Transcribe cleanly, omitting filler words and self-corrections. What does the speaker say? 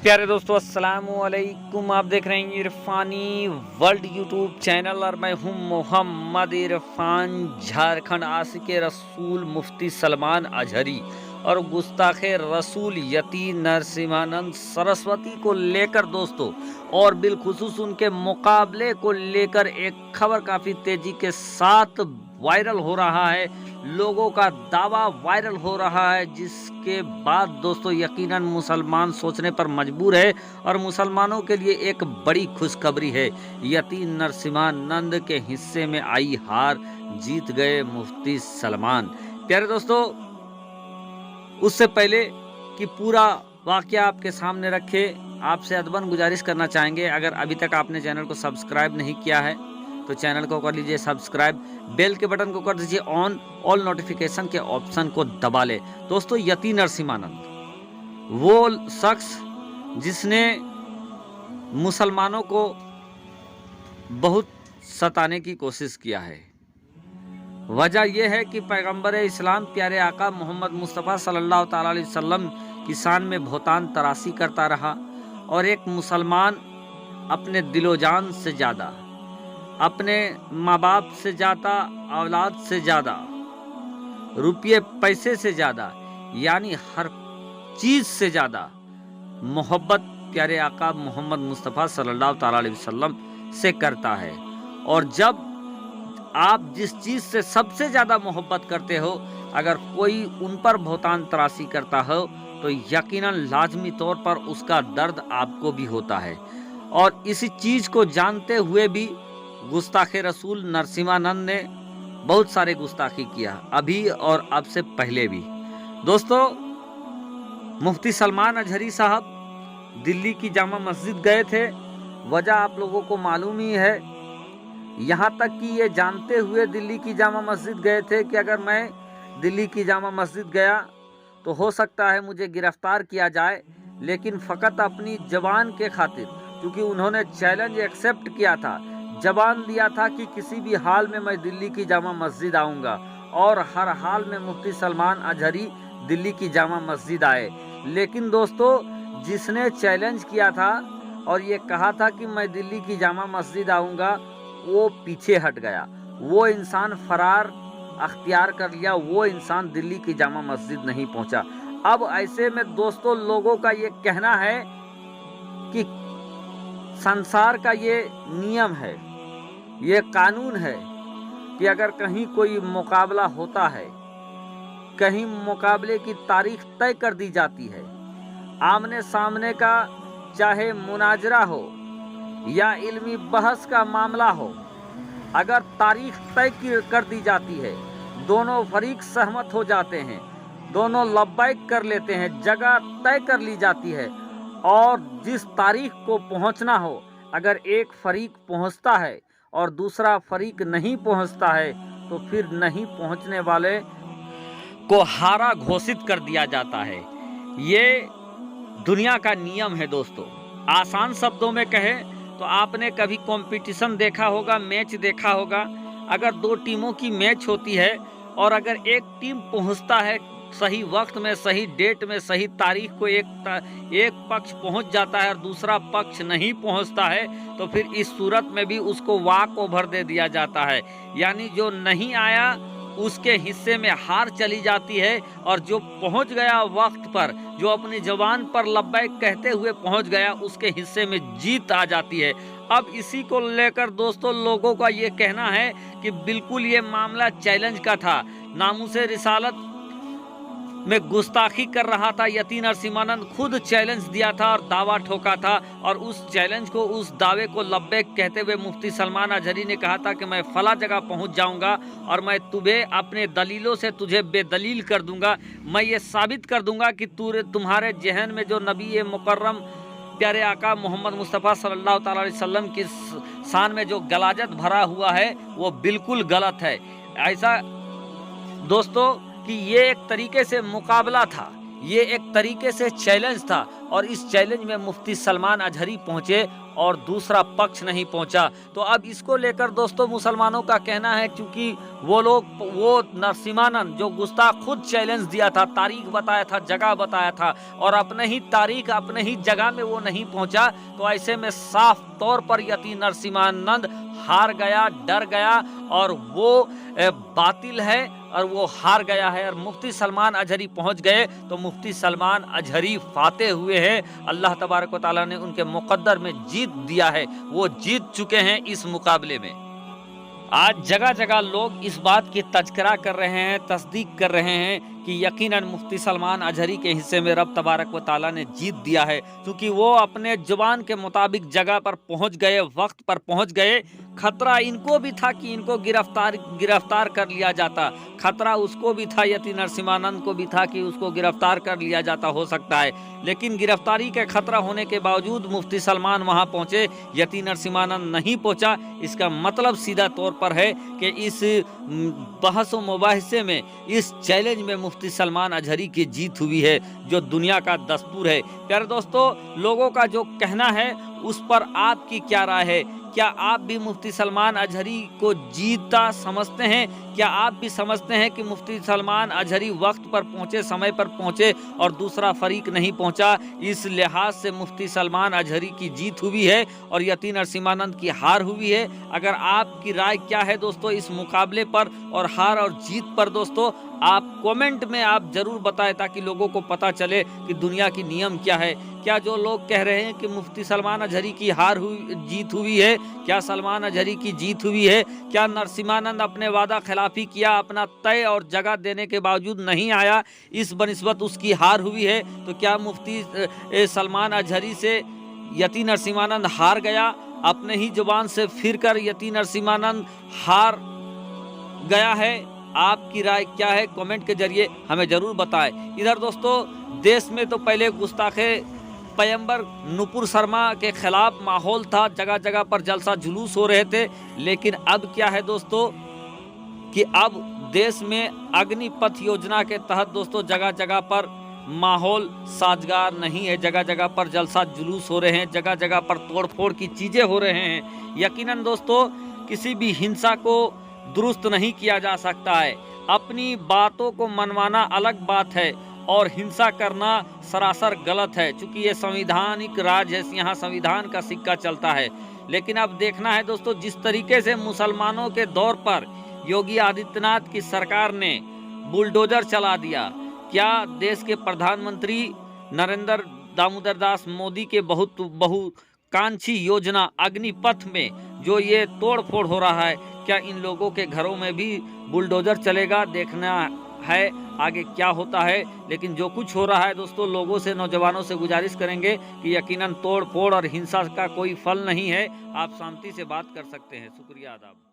प्यारे दोस्तों अस्सलाम वालेकुम। आप देख रहे हैं इरफानी वर्ल्ड यूट्यूब चैनल और मैं हूं मोहम्मद इरफान। झारखंड आशिक रसूल मुफ्ती सलमान अजहरी और गुस्ताखे रसूल यती नरसिम्हानंद सरस्वती को लेकर दोस्तों और बिलखुसूस उनके मुकाबले को लेकर एक खबर काफ़ी तेज़ी के साथ वायरल हो रहा है। लोगों का दावा वायरल हो रहा है, जिसके बाद दोस्तों यकीनन मुसलमान सोचने पर मजबूर है और मुसलमानों के लिए एक बड़ी खुशखबरी है। यती नरसिम्हानंद के हिस्से में आई हार, जीत गए मुफ्ती सलमान। प्यारे दोस्तों, उससे पहले कि पूरा वाकया आपके सामने रखे, आपसे अदबन गुजारिश करना चाहेंगे, अगर अभी तक आपने चैनल को सब्सक्राइब नहीं किया है तो चैनल को कर लीजिए सब्सक्राइब, बेल के बटन को कर दीजिए ऑन, ऑल नोटिफिकेशन के ऑप्शन को दबा ले। दोस्तों, यती नरसिम्हानंद वो शख्स जिसने मुसलमानों को बहुत सताने की कोशिश किया है। वजह यह है कि पैगंबर इस्लाम प्यारे आका मोहम्मद मुस्तफ़ा सल्लल्लाहु ताला अलैहि वसल्लम की शान में भौतान तराशी करता रहा और एक मुसलमान अपने दिलो जान से ज़्यादा, अपने माँ बाप से ज़्यादा, औलाद से ज़्यादा, रुपये पैसे से ज़्यादा, यानी हर चीज़ से ज़्यादा मोहब्बत प्यारे आका मोहम्मद मुस्तफ़ा सल्लल्लाहु ताला अलैहि वसल्लम से करता है। और जब आप जिस चीज़ से सबसे ज़्यादा मोहब्बत करते हो, अगर कोई उन पर भौतान तराशी करता हो तो यकीनन लाजमी तौर पर उसका दर्द आपको भी होता है। और इसी चीज़ को जानते हुए भी गुस्ताखे रसूल नरसिम्हानंद ने बहुत सारे गुस्ताखी किया, अभी और अब से पहले भी। दोस्तों, मुफ्ती सलमान अजहरी साहब दिल्ली की जामा मस्जिद गए थे। वजह आप लोगों को मालूम ही है। यहाँ तक कि ये जानते हुए दिल्ली की जामा मस्जिद गए थे कि अगर मैं दिल्ली की जामा मस्जिद गया तो हो सकता है मुझे गिरफ्तार किया जाए, लेकिन फ़कत अपनी ज़बान के खातिर, क्योंकि उन्होंने चैलेंज एक्सेप्ट किया था, ज़बान दिया था कि किसी भी हाल में मैं दिल्ली की जामा मस्जिद आऊँगा, और हर हाल में मुफ्ती सलमान अजहरी दिल्ली की जामा मस्जिद आए। लेकिन दोस्तों, जिसने चैलेंज किया था और ये कहा था कि मैं दिल्ली की जामा मस्जिद आऊँगा, वो पीछे हट गया। वो इंसान फरार अख्तियार कर लिया, वो इंसान दिल्ली की जामा मस्जिद नहीं पहुंचा। अब ऐसे में दोस्तों, लोगों का ये कहना है कि संसार का ये नियम है, ये कानून है कि अगर कहीं कोई मुकाबला होता है, कहीं मुकाबले की तारीख तय कर दी जाती है, आमने सामने का चाहे मुनाजरा हो या इल्मी बहस का मामला हो, अगर तारीख तय कर दी जाती है, दोनों फरीक सहमत हो जाते हैं, दोनों लब्बैक कर लेते हैं, जगह तय कर ली जाती है, और जिस तारीख को पहुंचना हो, अगर एक फरीक पहुंचता है और दूसरा फरीक नहीं पहुंचता है, तो फिर नहीं पहुंचने वाले को हारा घोषित कर दिया जाता है। ये दुनिया का नियम है दोस्तों। आसान शब्दों में कहें तो आपने कभी कंपटीशन देखा होगा, मैच देखा होगा। अगर दो टीमों की मैच होती है और अगर एक टीम पहुंचता है सही वक्त में, सही डेट में, सही तारीख को एक पक्ष पहुंच जाता है और दूसरा पक्ष नहीं पहुंचता है, तो फिर इस सूरत में भी उसको वॉक ओवर दे दिया जाता है। यानी जो नहीं आया उसके हिस्से में हार चली जाती है, और जो पहुंच गया वक्त पर, जो अपनी जबान पर लब्बैक कहते हुए पहुंच गया, उसके हिस्से में जीत आ जाती है। अब इसी को लेकर दोस्तों लोगों का ये कहना है कि बिल्कुल ये मामला चैलेंज का था। नामूसे रिसालत में गुस्ताखी कर रहा था यती नरसिम्हानंद, खुद चैलेंज दिया था और दावा ठोका था, और उस चैलेंज को, उस दावे को लब्बैक कहते हुए मुफ्ती सलमान अजहरी ने कहा था कि मैं फला जगह पहुंच जाऊंगा और मैं तुम्हें अपने दलीलों से तुझे बेदलील कर दूंगा। मैं ये साबित कर दूंगा कि तुम्हारे जहन में जो नबी मुकर्रम प्यारे आका मोहम्मद मुस्तफ़ा सल्लल्लाहु ताला अलैहि वसल्लम की शान में जो गलाजत भरा हुआ है वो बिल्कुल गलत है। ऐसा दोस्तों कि ये एक तरीके से मुकाबला था, ये एक तरीके से चैलेंज था और इस चैलेंज में मुफ्ती सलमान अजहरी पहुंचे और दूसरा पक्ष नहीं पहुंचा। तो अब इसको लेकर दोस्तों मुसलमानों का कहना है, क्योंकि वो नरसिम्हानंद जो गुस्ताख खुद चैलेंज दिया था, तारीख बताया था, जगह बताया था और अपने ही तारीख अपने ही जगह में वो नहीं पहुंचा, तो ऐसे में साफ तौर पर यति नरसिम्हानंद हार गया, डर गया और वो बातिल है और वो हार गया है। और मुफ्ती सलमान अजहरी पहुंच गए तो मुफ्ती सलमान अजहरी फाते हुए हैं। अल्लाह तबारक व तआला ने उनके मुकद्दर में जीत दिया है, वो जीत चुके हैं इस मुकाबले में। आज जगह जगह लोग इस बात की तज़किरा कर रहे हैं, तस्दीक कर रहे हैं कि यकीनन मुफ्ती सलमान अजहरी के हिस्से में रब तबारक व तआला ने जीत दिया है, क्योंकि वो अपने जुबान के मुताबिक जगह पर पहुंच गए, वक्त पर पहुंच गए। खतरा इनको भी था कि इनको गिरफ्तार कर लिया जाता, खतरा उसको भी था, यति नरसिम्हानंद को भी था कि उसको गिरफ्तार कर लिया जाता हो सकता है, लेकिन गिरफ्तारी का खतरा होने के बावजूद मुफ्ती सलमान वहां पहुंचे, यति नरसिम्हानंद नहीं पहुंचा। इसका मतलब सीधा तौर पर है कि इस बहस व मुबाहिसे में, इस चैलेंज में मुफ्ती सलमान अजहरी की जीत हुई है, जो दुनिया का दस्तूर है। प्यारे दोस्तों, लोगों का जो कहना है उस पर आपकी क्या राय है? क्या आप भी मुफ्ती सलमान अजहरी को जीता समझते हैं? क्या आप भी समझते हैं कि मुफ्ती सलमान अजहरी वक्त पर पहुंचे, समय पर पहुंचे और दूसरा फरीक नहीं पहुंचा, इस लिहाज से मुफ्ती सलमान अजहरी की जीत हुई है और यति नरसिम्हानंद की हार हुई है? अगर आपकी राय क्या है दोस्तों इस मुकाबले पर और हार और जीत पर, दोस्तों आप कमेंट में आप जरूर बताएं, ताकि लोगों को पता चले कि दुनिया की नियम क्या है। क्या जो लोग कह रहे हैं कि मुफ्ती सलमान अजहरी की जीत हुई है, क्या सलमान अजहरी की जीत हुई है? क्या नरसिम्हानंद अपने वादा खिलाफी किया, अपना तय और जगह देने के बावजूद नहीं आया, इस बनिस्बत उसकी हार हुई है? तो क्या मुफ्ती सलमान अजहरी से यति नरसिम्हानंद हार गया? अपने ही जुबान से फिर कर यति नरसिम्हानंद हार गया है? आपकी राय क्या है? कमेंट के जरिए हमें जरूर बताएं। इधर दोस्तों देश में तो पहले गुस्ताखे पैगंबर नुपुर शर्मा के खिलाफ माहौल था, जगह जगह पर जलसा जुलूस हो रहे थे, लेकिन अब क्या है दोस्तों कि अब देश में अग्निपथ योजना के तहत दोस्तों जगह जगह पर माहौल साजगार नहीं है, जगह जगह पर जलसा जुलूस हो रहे हैं, जगह जगह पर तोड़फोड़ की चीजें हो रहे हैं। यकीनन दोस्तों किसी भी हिंसा को दुरुस्त नहीं किया जा सकता है, अपनी बातों को मनवाना अलग बात है और हिंसा करना सरासर गलत है, क्योंकि ये संवैधानिक राज है, यहाँ संविधान का सिक्का चलता है। लेकिन अब देखना है दोस्तों, जिस तरीके से मुसलमानों के दौर पर योगी आदित्यनाथ की सरकार ने बुलडोजर चला दिया, क्या देश के प्रधानमंत्री नरेंद्र दामोदर दास मोदी के बहुकांक्षी योजना अग्निपथ में जो ये तोड़ फोड़ हो रहा है, क्या इन लोगों के घरों में भी बुलडोजर चलेगा? देखना है आगे क्या होता है। लेकिन जो कुछ हो रहा है दोस्तों, लोगों से, नौजवानों से गुजारिश करेंगे कि यकीनन तोड़ फोड़ और हिंसा का कोई फल नहीं है, आप शांति से बात कर सकते हैं। शुक्रिया, आदाब।